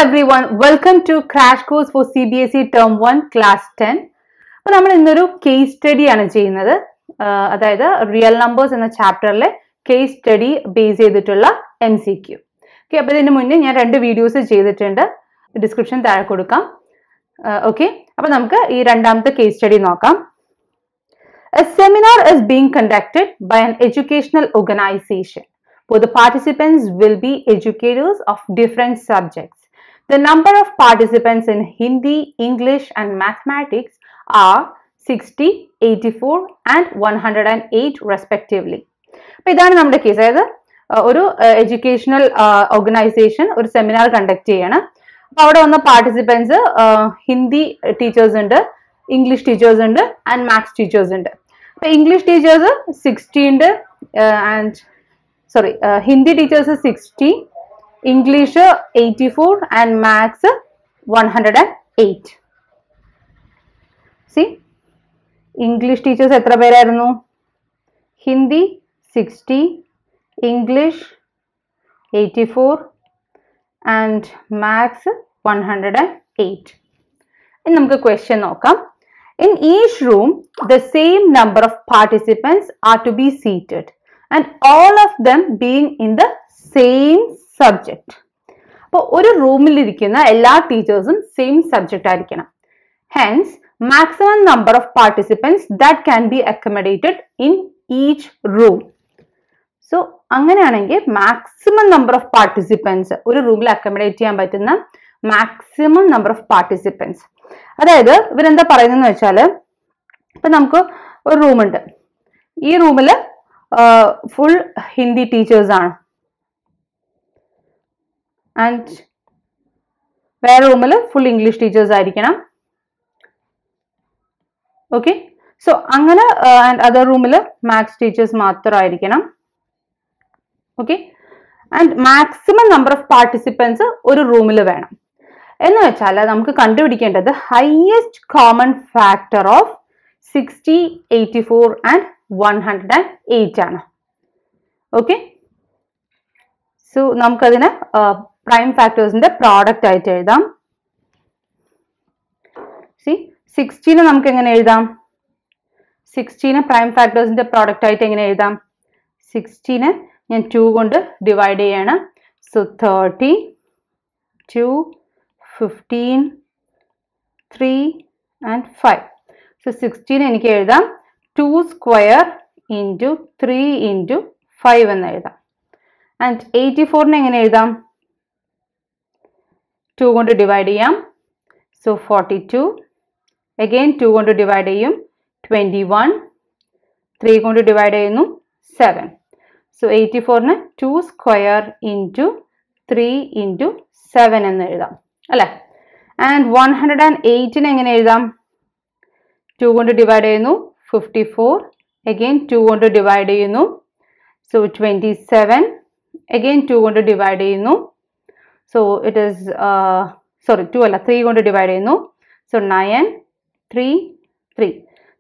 everyone, welcome to Crash Course for CBSE Term 1 Class 10. അപ്പോൾ നമ്മൾ ഇന്നൊരു കേസ് സ്റ്റഡി ആണ് ചെയ്യുന്നത്. അതായത് റിയൽ നമ്പേഴ്സ് എന്ന ചാപ്റ്ററിലെ കേസ് സ്റ്റഡി ബേസ് ചെയ്തിട്ടുള്ള MCQ. ഓക്കെ, അപ്പോൾ ഇതിന് മുന്നേ ഞാൻ 2 വീഡിയോസ് ചെയ്തിട്ടുണ്ട്. ഡിസ്ക്രിപ്ഷൻ താഴെ കൊടുക്കാം. ഓക്കെ, അപ്പോൾ നമുക്ക് ഈ രണ്ടാമത്തെ കേസ് സ്റ്റഡി നോക്കാം. A seminar is being conducted by an educational organization. The participants will be educators of different subjects. The number of participants in Hindi, English and mathematics are 60, 84 and 108 respectively. അപ്പോൾ ഇതാണ് നമ്മുടെ case. അതായത് ഒരു educational organisation ഒരു seminar conduct ചെയ്യണം. അപ്പോൾ അവിടെ വന്ന പാർട്ടിസിപ്പൻസ് ഹിന്ദി ടീച്ചേഴ്സ് ഉണ്ട്, ഇംഗ്ലീഷ് ടീച്ചേഴ്സ് ഉണ്ട് ആൻഡ് മാത്സ് ടീച്ചേഴ്സ് ഉണ്ട്. അപ്പോൾ ഇംഗ്ലീഷ് ടീച്ചേഴ്സ് 60 ഉണ്ട് and Hindi teachers 60, English 84 and Maths 108. See, English teachers എത്ര പേരായിരുന്നു? Hindi 60, English 84 and Maths 108. ഇനി നമുക്ക് question നോക്കാം. In each room, the same number of participants are to be seated. And all of them being in the same subject. അപ്പോൾ ഒരു റൂമിൽ ഇരിക്കുന്ന എല്ലാ ടീച്ചേഴ്സും സെയിം സബ്ജക്റ്റ് ആയിരിക്കണം. Hence, maximum number of participants that can be accommodated in each room. So അങ്ങനെയാണെങ്കിൽ maximum number of participants ഒരു റൂമിൽ അക്കോമഡേറ്റ് ചെയ്യാൻ പറ്റുന്ന മാക്സിമം നമ്പർ ഓഫ് പാർട്ടിസിപ്പൻസ്. അതായത് ഇവരെന്താ പറയുന്നതെന്ന് വെച്ചാൽ, ഇപ്പൊ നമുക്ക് ഒരു റൂമുണ്ട്. ഈ റൂമിൽ full Hindi teachers ആണ് ആൻഡ് വേറെ റൂമിൽ ഫുൾ ഇംഗ്ലീഷ് ടീച്ചേഴ്സ് ആയിരിക്കണം. ഓക്കെ, സോ അങ്ങനെ ആൻഡ് അതർ റൂമിൽ മാത്സ് ടീച്ചേഴ്സ് മാത്രമായിരിക്കണം. Okay, and maximum number of participants ഒരു റൂമിൽ വേണം. എന്ന് വെച്ചാൽ നമുക്ക് കണ്ടുപിടിക്കേണ്ടത് highest common factor of 60, 84 and 108 ആണ്. ഓക്കെ, സോ നമുക്കതിന് പ്രൈം ഫാക്ടേഴ്സിന്റെ പ്രോഡക്റ്റ് ആയിട്ട് എഴുതാം. സി 60 നമുക്ക് എങ്ങനെ എഴുതാം? 60 പ്രൈം ഫാക്ടേഴ്സിന്റെ പ്രോഡക്റ്റ് ആയിട്ട് എങ്ങനെ എഴുതാം? 60 ഞാൻ 2 കൊണ്ട് ഡിവൈഡ് ചെയ്യാണ്. So 30, 2, 15, 3 and 5. സോ 16 എനിക്ക് എഴുതാം 2 സ്ക്വയർ ഇൻറ്റു 3 ഇൻറ്റു 5 എന്ന് എഴുതാം. ആൻഡ് 84 എങ്ങനെ എഴുതാം? 2 കൊണ്ട് ഡിവൈഡ് ചെയ്യാം. സോ 42, അഗെയിൻ 2 കൊണ്ട് ഡിവൈഡ് ചെയ്യും 21, 3 കൊണ്ട് ഡിവൈഡ് ചെയ്യുന്നു 7. സോ 84 2 സ്ക്വയർ ഇൻറ്റു 3 ഇൻറ്റു 7 എന്ന് എഴുതാം അല്ലേ. ആൻഡ് 108 എങ്ങനെ എഴുതാം? 2 കൊണ്ട് ഡിവൈഡ് ചെയ്യുന്നു 54, again 2 കൊണ്ട് ഡിവൈഡ് ചെയ്യുന്നു. സോ 27, again 2 കൊണ്ട് ഡിവൈഡ് ചെയ്യുന്നു. സോ ഇറ്റ് ഈസ് 2 അല്ല 3 കൊണ്ട് ഡിവൈഡ് ചെയ്യുന്നു. സോ 9, 3, 3.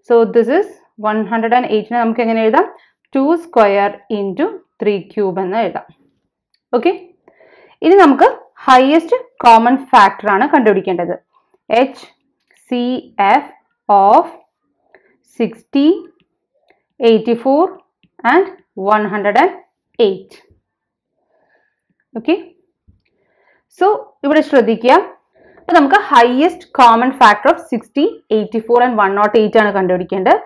സോ ദിസ് ഇസ് 108 നമുക്ക് എങ്ങനെ എഴുതാം? 2 സ്ക്വയർ ഇൻറ്റു 3 ക്യൂബ് എന്ന് എഴുതാം. ഓക്കെ, ഇനി നമുക്ക് ഹയസ്റ്റ് കോമൺ ഫാക്ടർ ആണ് കണ്ടുപിടിക്കേണ്ടത്. HCF of 60, 84 and 108. Okay, so ഇവിടെ ശ്രദ്ധിക്കുക. അപ്പോൾ നമുക്ക് highest common factor of 60, 84 and 108 ആണ് കണ്ടുപിടിക്കേണ്ടത്.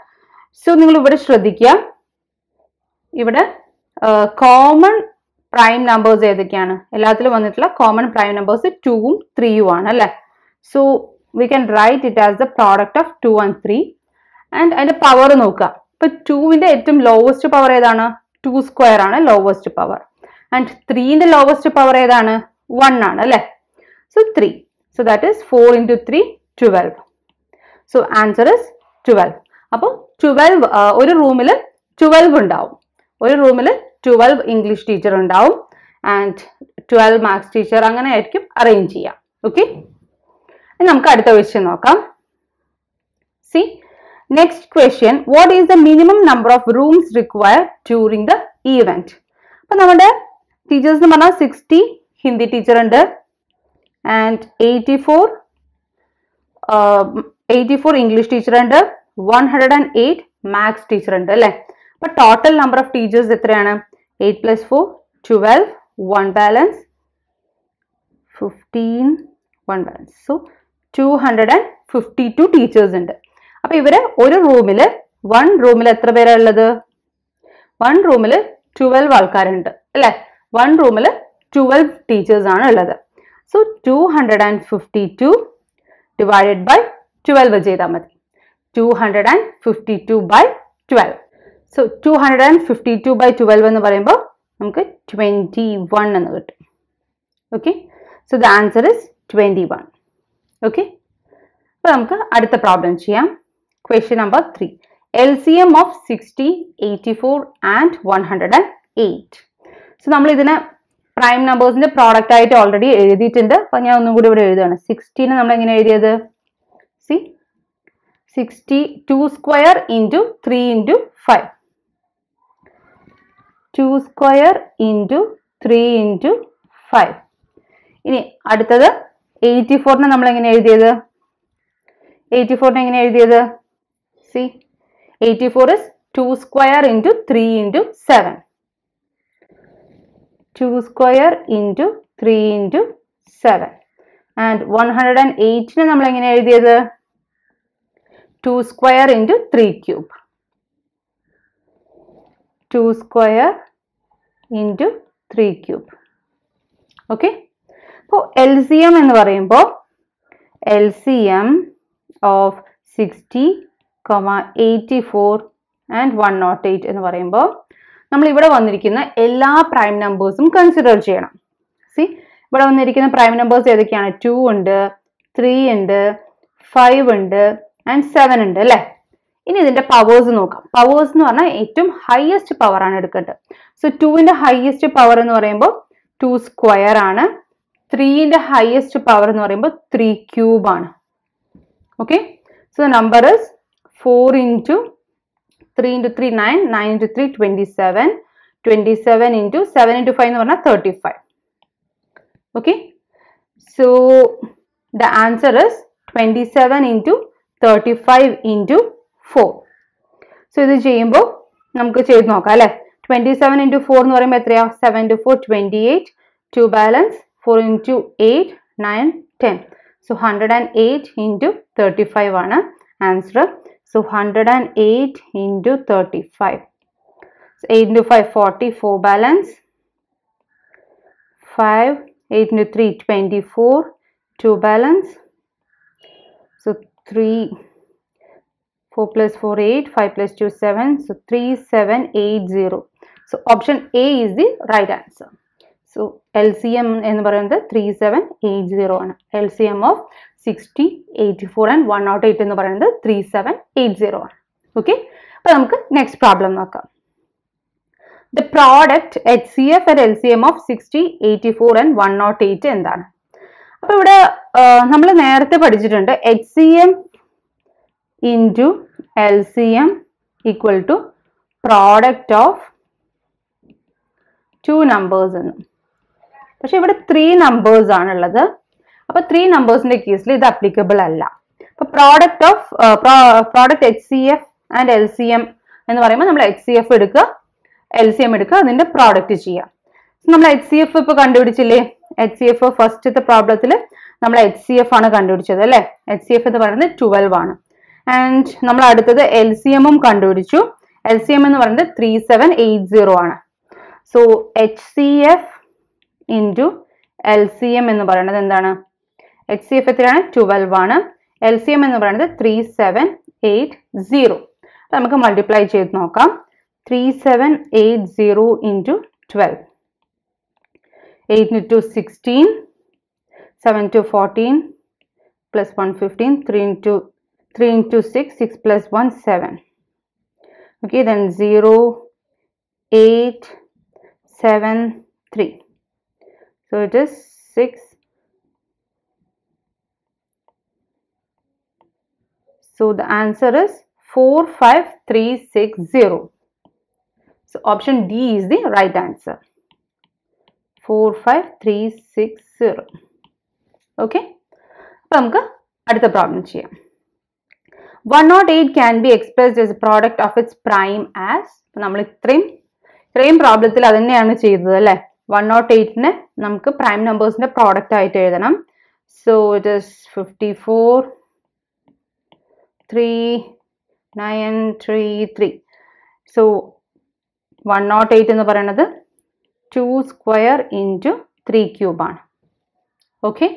സോ നിങ്ങൾ ഇവിടെ ശ്രദ്ധിക്കുക. ഇവിടെ കോമൺ പ്രൈം നമ്പേഴ്സ് ഏതൊക്കെയാണ്? എല്ലാത്തിലും വന്നിട്ടുള്ള കോമൺ പ്രൈം നമ്പേഴ്സ് 2ഉം 3ഉം ആണ് അല്ലേ. So we can write it as the product of 2 and 3 and അതിന്റെ പവർ നോക്കുക. ഇപ്പൊ 2ന്റെ ഏറ്റവും ലോവസ്റ്റ് പവർ ഏതാണ്? 2 സ്ക്വയർ ആണ് ലോവസ്റ്റ് പവർ. ആൻഡ് 3ന്റെ ലോവസ്റ്റ് പവർ ഏതാണ്? 1 ആണ് അല്ലെ. So 3. So that is 4 into 3, 12. So answer is 12. അപ്പോൾ 12 ഒരു റൂമിൽ 12 ഉണ്ടാവും. ഒരു റൂമിൽ 12 ഇംഗ്ലീഷ് ടീച്ചർ ഉണ്ടാവും ആൻഡ് 12 മാത്സ് ടീച്ചർ, അങ്ങനെ ആയിരിക്കും അറേഞ്ച് ചെയ്യാം. ഓക്കെ, നമുക്ക് അടുത്ത ക്വസ്റ്റ്യൻ നോക്കാം. C next question, what is the minimum number of rooms required during the event? അപ്പൊ നമ്മുടെ ടീച്ചേഴ്സ് എന്ന് പറഞ്ഞാൽ 60 ഹിന്ദി ടീച്ചർ ഉണ്ട് and 84 English teacher and 108 maths teacher ഉണ്ട് അല്ലേ? അപ്പോൾ ടോട്ടൽ നമ്പർ ഓഫ് ടീച്ചേഴ്സ് എത്രയാണ്? 8 plus 4 12, 1 balance 15, 1 balance. So 252 teachers ഉണ്ട്. അപ്പോൾ ഇവര് ഒരു റൂമിൽ എത്ര പേരാണ് ഉള്ളത്? 1 റൂമിൽ 12 ആൾക്കാരുണ്ട് അല്ലേ? 1 റൂമിൽ 12 ടീച്ചേഴ്സ് ആണ് ഉള്ളത്. സോ 252 divided by 12 ചെയ്താൽ മതി. 252 by 12. So 252 by 12 എന്ന് പറയുമ്പോൾ നമുക്ക് 21 എന്ന് കിട്ടും. Okay. So the answer is 21. Okay. അപ്പോൾ നമുക്ക് അടുത്ത പ്രോബ്ലം ചെയ്യാം. Question number 3. LCM of 60, 84 and 108. So നമ്മൾ ഇതിനെ പ്രൈം നമ്പേഴ്സിന്റെ പ്രോഡക്റ്റ് ആയിട്ട് ഓൾറെഡി എഴുതിയിട്ടുണ്ട്. അപ്പോൾ ഞാൻ ഒന്നും കൂടി ഇവിടെ എഴുതുകയാണ്. 60 നമ്മൾ എങ്ങനെ എഴുതിയത്? See, 62 square into 3 into 5. 2 square into 3 into 5. ഇനി അടുത്തത് 84 നമ്മൾ എങ്ങനെ എഴുതിയത്? 84 എങ്ങനെ എഴുതിയത്? See, 84 is 2 square into 3 into 7. 2 square into 3 into 7. And 108 നമ്മൾ എങ്ങനെ എഴുതിയത്? 2 square into 3 cube. 2 square into 3 cube. Okay. അപ്പോൾ LCM എന്ന് പറയുമ്പോൾ LCM of 60, 84 and 108 എന്ന് പറയുമ്പോൾ നമ്മൾ ഇവിടെ വന്നിരിക്കുന്ന എല്ലാ പ്രൈം നമ്പേഴ്സും കൺസിഡർ ചെയ്യണം. സി, ഇവിടെ വന്നിരിക്കുന്ന പ്രൈം നമ്പേഴ്സ് ഏതൊക്കെയാണ്? 2 ഉണ്ട്, 3 ഉണ്ട്, 5 ഉണ്ട് ആൻഡ് 7 ഉണ്ട് അല്ലേ? ഇനി ഇതിന്റെ പവേഴ്സ് നോക്കാം. പവേഴ്സ് എന്ന് പറഞ്ഞാൽ ഏറ്റവും ഹയസ്റ്റ് പവർ ആണ് എടുക്കേണ്ടത്. സോ 2ന്റെ ഹയസ്റ്റ് പവർ എന്ന് പറയുമ്പോൾ 2 സ്ക്വയർ ആണ്. 3ന്റെ ഹയസ്റ്റ് പവർ എന്ന് പറയുമ്പോൾ 3 ക്യൂബ് ആണ്. Okay. So number is 4 into 3 into 3 9, 9 into 3 27, 27 into 7 into 5 എന്ന് പറഞ്ഞാൽ 35. Okay. So the answer is 27 into 35 into 4. So ഇത് ചെയ്യുമ്പോൾ നമുക്ക് ചെയ്ത് നോക്കാം അല്ലേ? 27 into 4 എന്ന് പറയുമ്പോൾ എത്രയാ? 7 into 4 28, 2 balance 4 into 8 9 10. So 108 into 35 ആണ് answer. So 108 into 35. So 8 into 5 40, 4 balance 5, 8 into 3 24, 2 balance. So 3, 4 plus 4 8, 5 plus 2 7. So 3780. So option A is the right answer. So LCM എന്ന് പറയുന്നത് 3780 ആണ്. LCM of 60, 84 and 108 എന്ന് പറയുന്നത് 3780 ആണ്. ഓക്കെ. അപ്പോൾ നമുക്ക് നെക്സ്റ്റ് പ്രോബ്ലം നോക്കാം. The product HCF and LCM of 60, 84 and 108 എന്താണ്? അപ്പോൾ ഇവിടെ നമ്മൾ നേരത്തെ പഠിച്ചിട്ടുണ്ട് HCM into LCM equal to product of two numbers എന്ന്. പക്ഷെ ഇവിടെ 3 നമ്പേഴ്സ് ആണുള്ളത്. അപ്പോൾ 3 നമ്പേഴ്സിന്റെ കേസിൽ ഇത് അപ്ലിക്കബിൾ അല്ല. അപ്പോൾ പ്രോഡക്റ്റ് HCF ആൻഡ് LCM എന്ന് പറയുമ്പോൾ നമ്മൾ HCF എടുക്കുക, LCM എടുക്കുക, അതിന്റെ പ്രോഡക്റ്റ് ചെയ്യാം. നമ്മൾ HCF ഇപ്പോൾ കണ്ടുപിടിച്ചില്ലേ? HCF ഫസ്റ്റത്തെ പ്രോബ്ലത്തിൽ നമ്മൾ HCF ആണ് കണ്ടുപിടിച്ചത് അല്ലേ? HCF എന്ന് പറയുന്നത് 12 ആണ്. ആൻഡ് നമ്മൾ അടുത്തത് LCM കണ്ടുപിടിച്ചു. LCM എന്ന് പറയുന്നത് 3780 ആണ്. സോ HCF into LCM എന്ന് പറയുന്നത് എന്താണ്? HCF എത്രയാണ്? 12 ആണ്. LCM എന്ന് പറയുന്നത് 3780. നമുക്ക് മൾട്ടിപ്ലൈ ചെയ്ത് നോക്കാം. 3780 into 12. 8 into 16, 7 into 14 plus 1 15, 3 into 6, 6 plus 1 7. Okay, then 0 8 7 3. So it is 6. So the answer is 45360. So option D is the right answer. 45360. Okay, അപ്പോൾ നമുക്ക് അടുത്ത പ്രോബ്ലം ചെയ്യാം. 108 can be expressed as a product of its prime as, നമ്മൾ ഇത്രയും പ്രോബ്ലത്തിൽ അത് തന്നെയാണ് ചെയ്തത് അല്ലേ. 108നെ നമുക്ക് പ്രൈം നമ്പേഴ്സിന്റെ പ്രോഡക്റ്റ് ആയിട്ട് എഴുതണം. So it is 54 3 9 3 3. സോ 108 എന്ന് പറയുന്നത് 2 സ്ക്വയർ ഇൻറ്റു 3 ക്യൂബ് ആണ്. Okay,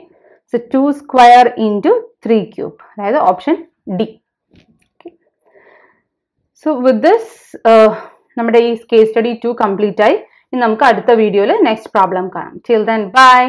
so 2 square into 3 cube, അതായത് option D. So with this നമ്മുടെ ഈ കേസ് സ്റ്റഡി 2 കംപ്ലീറ്റ് ആയി. ഇനി നമുക്ക് അടുത്ത വീഡിയോയിൽ നെക്സ്റ്റ് പ്രോബ്ലം കാണാം. Till then bye.